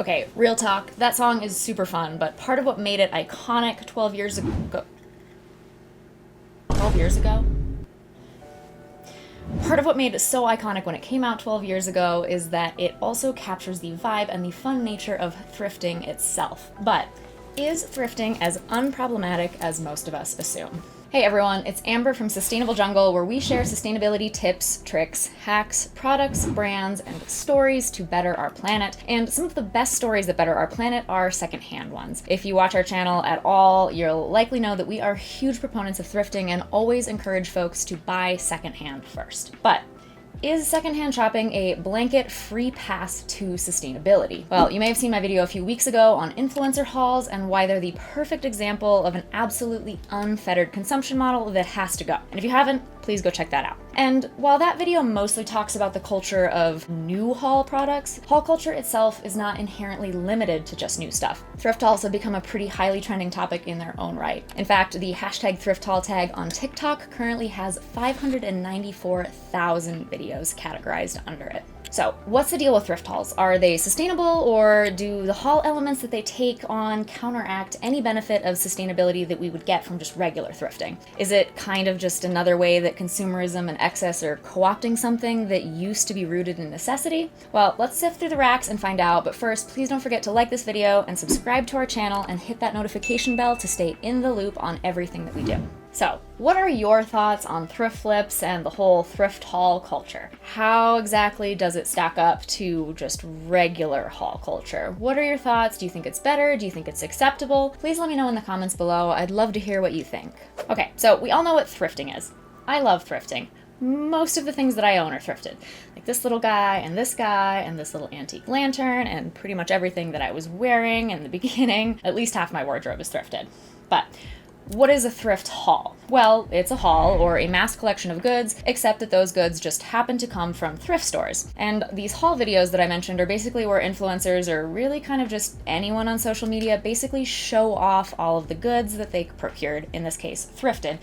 Okay, real talk, that song is super fun, but part of what made it iconic 12 years ago... 12 years ago? Part of what made it so iconic when it came out 12 years ago is that it also captures the vibe and the fun nature of thrifting itself. But is thrifting as unproblematic as most of us assume? Hey everyone, it's Amber from Sustainable Jungle, where we share sustainability tips, tricks, hacks, products, brands, and stories to better our planet. And some of the best stories that better our planet are secondhand ones. If you watch our channel at all, you'll likely know that we are huge proponents of thrifting and always encourage folks to buy secondhand first. But is secondhand shopping a blanket free pass to sustainability? Well, you may have seen my video a few weeks ago on influencer hauls and why they're the perfect example of an absolutely unfettered consumption model that has to go. And if you haven't, please go check that out. And while that video mostly talks about the culture of new haul products, haul culture itself is not inherently limited to just new stuff. Thrift hauls have become a pretty highly trending topic in their own right. In fact, the hashtag thrift haul tag on TikTok currently has 594,000 videos categorized under it. So what's the deal with thrift hauls? Are they sustainable, or do the haul elements that they take on counteract any benefit of sustainability that we would get from just regular thrifting? Is it kind of just another way that consumerism and excess are co-opting something that used to be rooted in necessity? Well, let's sift through the racks and find out, but first, please don't forget to like this video and subscribe to our channel and hit that notification bell to stay in the loop on everything that we do. So, what are your thoughts on thrift flips and the whole thrift haul culture? How exactly does it stack up to just regular haul culture? What are your thoughts? Do you think it's better? Do you think it's acceptable? Please let me know in the comments below. I'd love to hear what you think. Okay, so we all know what thrifting is. I love thrifting. Most of the things that I own are thrifted. Like this little guy and this little antique lantern and pretty much everything that I was wearing in the beginning. At least half my wardrobe is thrifted. But what is a thrift haul? Well, it's a haul or a mass collection of goods, except that those goods just happen to come from thrift stores. And these haul videos that I mentioned are basically where influencers, or really kind of just anyone on social media, basically show off all of the goods that they procured, in this case, thrifted,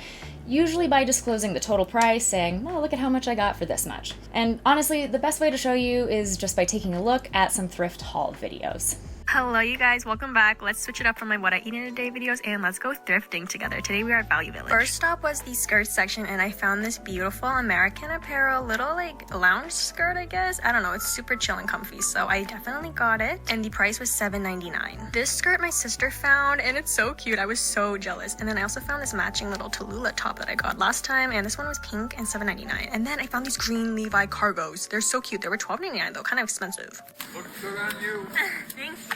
usually by disclosing the total price, saying, well, look at how much I got for this much. And honestly, the best way to show you is just by taking a look at some thrift haul videos. Hello you guys, welcome back. Let's switch it up from my what I eat in a day videos and let's go thrifting together. Today we are at Value Village. First stop was the skirt section and I found this beautiful American Apparel little like lounge skirt, I guess. I don't know, it's super chill and comfy, so I definitely got it and the price was $7.99. This skirt my sister found and it's so cute. I was so jealous. And then I also found this matching little Tallulah top that I got last time and this one was pink and $7.99. And then I found these green Levi cargos. They're so cute. They were $12.99 though, kind of expensive. Looks good on you. Thank you.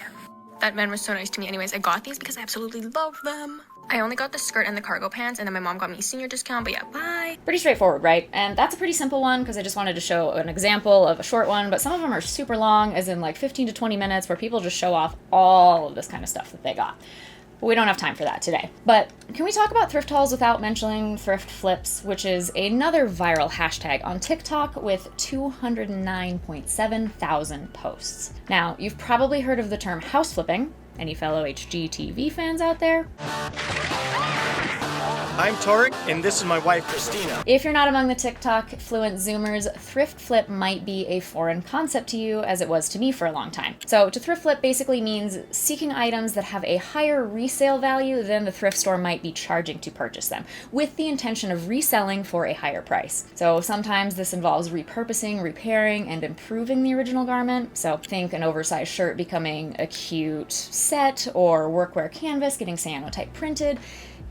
That man was so nice to me. Anyways, I got these because I absolutely love them. I only got the skirt and the cargo pants, and then my mom got me a senior discount, but yeah, bye. Pretty straightforward, right? And that's a pretty simple one because I just wanted to show an example of a short one, but some of them are super long, as in like 15 to 20 minutes, where people just show off all of this kind of stuff that they got. But we don't have time for that today. But can we talk about thrift hauls without mentioning thrift flips, which is another viral hashtag on TikTok with 209.7 thousand posts. Now, you've probably heard of the term house flipping. Any fellow HGTV fans out there? I'm Tarek, and this is my wife, Christina. If you're not among the TikTok fluent Zoomers, thrift flip might be a foreign concept to you, as it was to me for a long time. So to thrift flip basically means seeking items that have a higher resale value than the thrift store might be charging to purchase them, with the intention of reselling for a higher price. So sometimes this involves repurposing, repairing, and improving the original garment. So think an oversized shirt becoming a cute set, or workwear canvas getting cyanotype printed.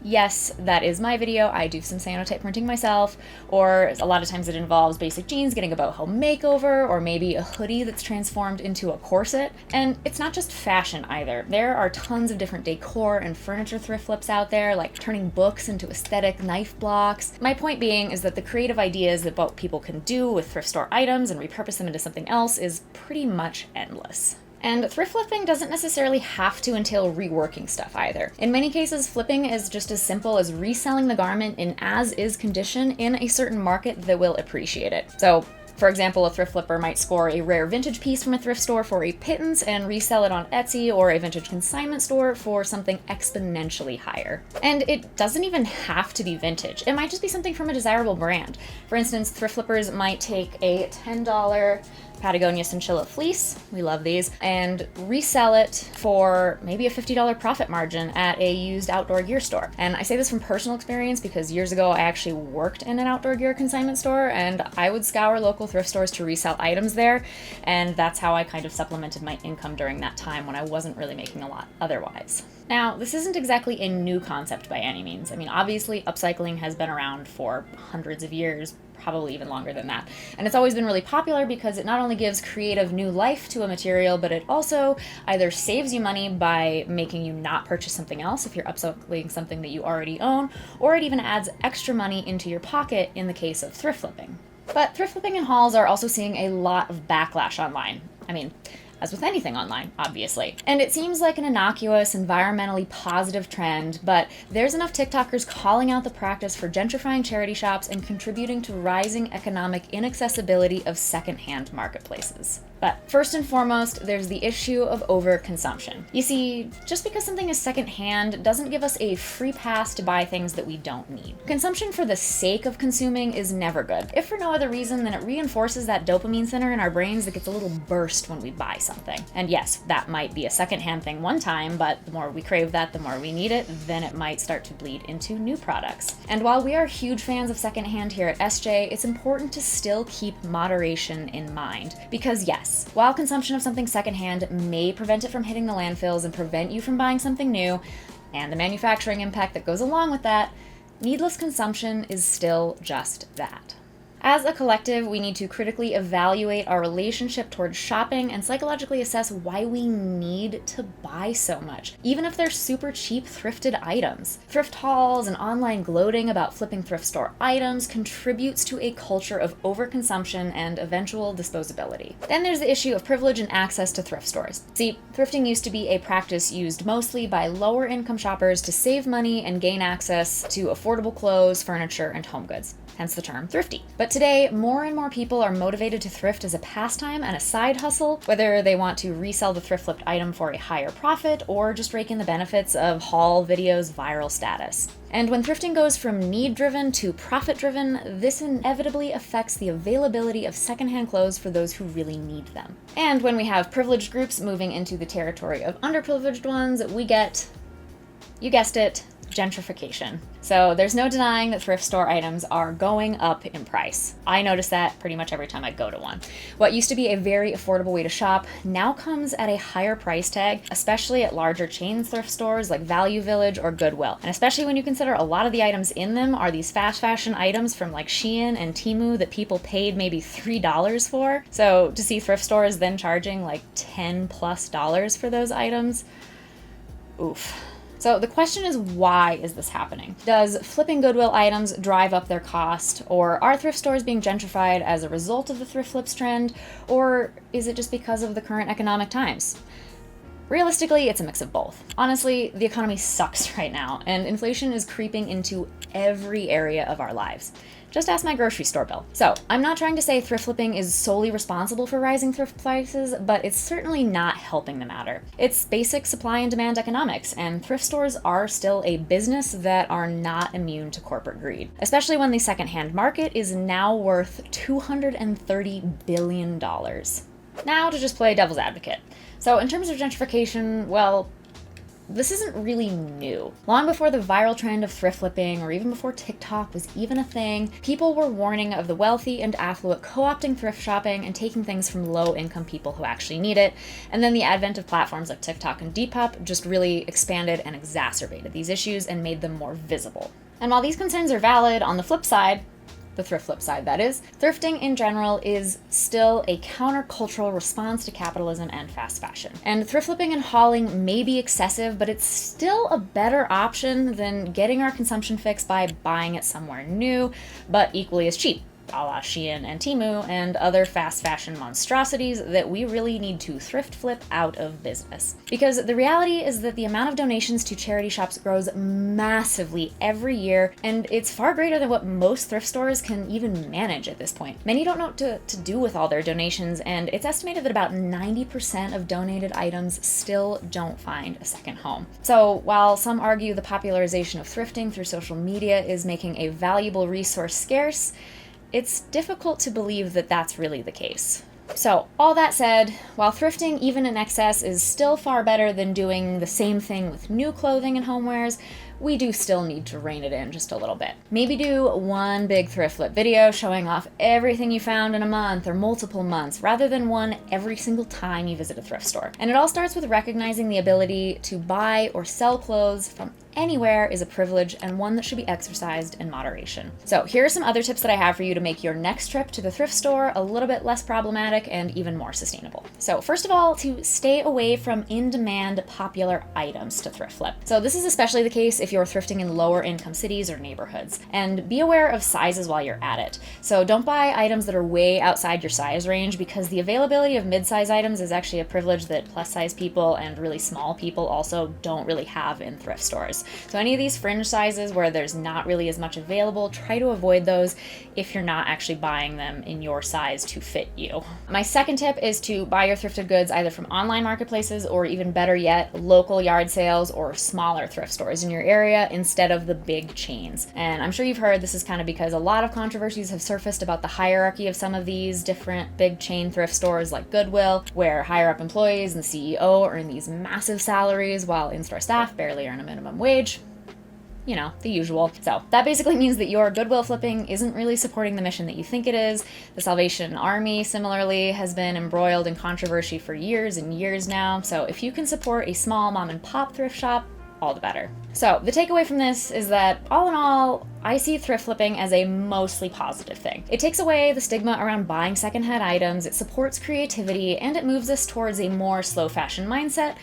Yes, that is my video. I do some cyanotype printing myself, or a lot of times it involves basic jeans getting a boho makeover, or maybe a hoodie that's transformed into a corset. And it's not just fashion either. There are tons of different decor and furniture thrift flips out there, like turning books into aesthetic knife blocks. My point being is that the creative ideas that both people can do with thrift store items and repurpose them into something else is pretty much endless. And thrift flipping doesn't necessarily have to entail reworking stuff either. In many cases, flipping is just as simple as reselling the garment in as-is condition in a certain market that will appreciate it. So, for example, a thrift flipper might score a rare vintage piece from a thrift store for a pittance and resell it on Etsy or a vintage consignment store for something exponentially higher. And it doesn't even have to be vintage. It might just be something from a desirable brand. For instance, thrift flippers might take a $10 Patagonia chinchilla fleece, we love these, and resell it for maybe a $50 profit margin at a used outdoor gear store. And I say this from personal experience because years ago I actually worked in an outdoor gear consignment store, and I would scour local thrift stores to resell items there, and that's how I kind of supplemented my income during that time when I wasn't really making a lot otherwise. Now, this isn't exactly a new concept by any means. I mean, obviously, upcycling has been around for hundreds of years, probably even longer than that. And it's always been really popular because it not only gives creative new life to a material, but it also either saves you money by making you not purchase something else if you're upcycling something that you already own, or it even adds extra money into your pocket in the case of thrift flipping. But thrift flipping and hauls are also seeing a lot of backlash online. I mean, as with anything online, obviously. And it seems like an innocuous, environmentally positive trend, but there's enough TikTokers calling out the practice for gentrifying charity shops and contributing to rising economic inaccessibility of secondhand marketplaces. But first and foremost, there's the issue of overconsumption. You see, just because something is secondhand doesn't give us a free pass to buy things that we don't need. Consumption for the sake of consuming is never good. If for no other reason, then it reinforces that dopamine center in our brains that gets a little burst when we buy something. And yes, that might be a secondhand thing one time, but the more we crave that, the more we need it, then it might start to bleed into new products. And while we are huge fans of secondhand here at SJ, it's important to still keep moderation in mind. Because yes, while consumption of something secondhand may prevent it from hitting the landfills and prevent you from buying something new, and the manufacturing impact that goes along with that, needless consumption is still just that. As a collective, we need to critically evaluate our relationship towards shopping and psychologically assess why we need to buy so much, even if they're super cheap thrifted items. Thrift hauls and online gloating about flipping thrift store items contributes to a culture of overconsumption and eventual disposability. Then there's the issue of privilege and access to thrift stores. See, thrifting used to be a practice used mostly by lower income shoppers to save money and gain access to affordable clothes, furniture, and home goods. Hence the term thrifty. But today, more and more people are motivated to thrift as a pastime and a side hustle, whether they want to resell the thrift flipped item for a higher profit or just rake in the benefits of haul videos' viral status. And when thrifting goes from need-driven to profit-driven, this inevitably affects the availability of secondhand clothes for those who really need them. And when we have privileged groups moving into the territory of underprivileged ones, we get, you guessed it, gentrification. So there's no denying that thrift store items are going up in price. I notice that pretty much every time I go to one. What used to be a very affordable way to shop now comes at a higher price tag, especially at larger chain thrift stores like Value Village or Goodwill. And especially when you consider a lot of the items in them are these fast fashion items from like Shein and Temu that people paid maybe $3 for. So to see thrift stores then charging like $10+ for those items, oof. So the question is, why is this happening? Does flipping Goodwill items drive up their cost? Or are thrift stores being gentrified as a result of the thrift flips trend? Or is it just because of the current economic times? Realistically, it's a mix of both. Honestly, the economy sucks right now, and inflation is creeping into every area of our lives. Just ask my grocery store bill. So, I'm not trying to say thrift flipping is solely responsible for rising thrift prices, but it's certainly not helping the matter. It's basic supply and demand economics, and thrift stores are still a business that are not immune to corporate greed, especially when the secondhand market is now worth $230 billion. Now to just play devil's advocate. So in terms of gentrification, well, this isn't really new. Long before the viral trend of thrift flipping, or even before TikTok was even a thing, people were warning of the wealthy and affluent co-opting thrift shopping and taking things from low-income people who actually need it. And then the advent of platforms like TikTok and Depop just really expanded and exacerbated these issues and made them more visible. And while these concerns are valid, on the flip side, the thrift flip side that is, thrifting in general is still a countercultural response to capitalism and fast fashion. And thrift flipping and hauling may be excessive, but it's still a better option than getting our consumption fix by buying it somewhere new, but equally as cheap, a la Shein and Temu and other fast fashion monstrosities that we really need to thrift flip out of business. Because the reality is that the amount of donations to charity shops grows massively every year, and it's far greater than what most thrift stores can even manage at this point. Many don't know what to do with all their donations, and it's estimated that about 90% of donated items still don't find a second home. So while some argue the popularization of thrifting through social media is making a valuable resource scarce, it's difficult to believe that that's really the case. So, all that said, while thrifting, even in excess, is still far better than doing the same thing with new clothing and homewares, we do still need to rein it in just a little bit. Maybe do one big thrift flip video showing off everything you found in a month or multiple months, rather than one every single time you visit a thrift store. And it all starts with recognizing the ability to buy or sell clothes from anywhere is a privilege, and one that should be exercised in moderation. So here are some other tips that I have for you to make your next trip to the thrift store a little bit less problematic and even more sustainable. So first of all, to stay away from in-demand popular items to thrift flip. So this is especially the case if you're thrifting in lower income cities or neighborhoods. And be aware of sizes while you're at it. So don't buy items that are way outside your size range, because the availability of mid-size items is actually a privilege that plus-size people and really small people also don't really have in thrift stores. So any of these fringe sizes where there's not really as much available, try to avoid those if you're not actually buying them in your size to fit you. My second tip is to buy your thrifted goods either from online marketplaces or, even better yet, local yard sales or smaller thrift stores in your area instead of the big chains. And I'm sure you've heard this is kind of because a lot of controversies have surfaced about the hierarchy of some of these different big chain thrift stores like Goodwill, where higher up employees and the CEO earn these massive salaries while in-store staff barely earn a minimum wage. You know, the usual. So that basically means that your Goodwill flipping isn't really supporting the mission that you think it is. The Salvation Army, similarly, has been embroiled in controversy for years and years now. So if you can support a small mom and pop thrift shop, all the better. So the takeaway from this is that, all in all, I see thrift flipping as a mostly positive thing. It takes away the stigma around buying secondhand items, it supports creativity, and it moves us towards a more slow fashion mindset,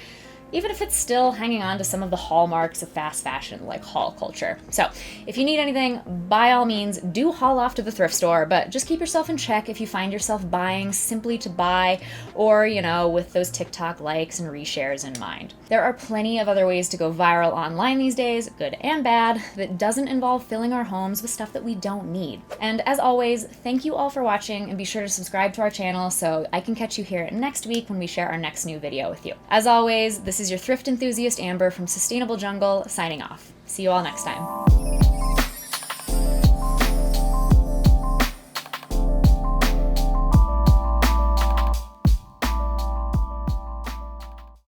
even if it's still hanging on to some of the hallmarks of fast fashion, like haul culture. So if you need anything, by all means, do haul off to the thrift store, but just keep yourself in check if you find yourself buying simply to buy, or, you know, with those TikTok likes and reshares in mind. There are plenty of other ways to go viral online these days, good and bad, that doesn't involve filling our homes with stuff that we don't need. And as always, thank you all for watching, and be sure to subscribe to our channel so I can catch you here next week when we share our next new video with you. As always, this is your thrift enthusiast Amber from Sustainable Jungle, signing off. See you all next time.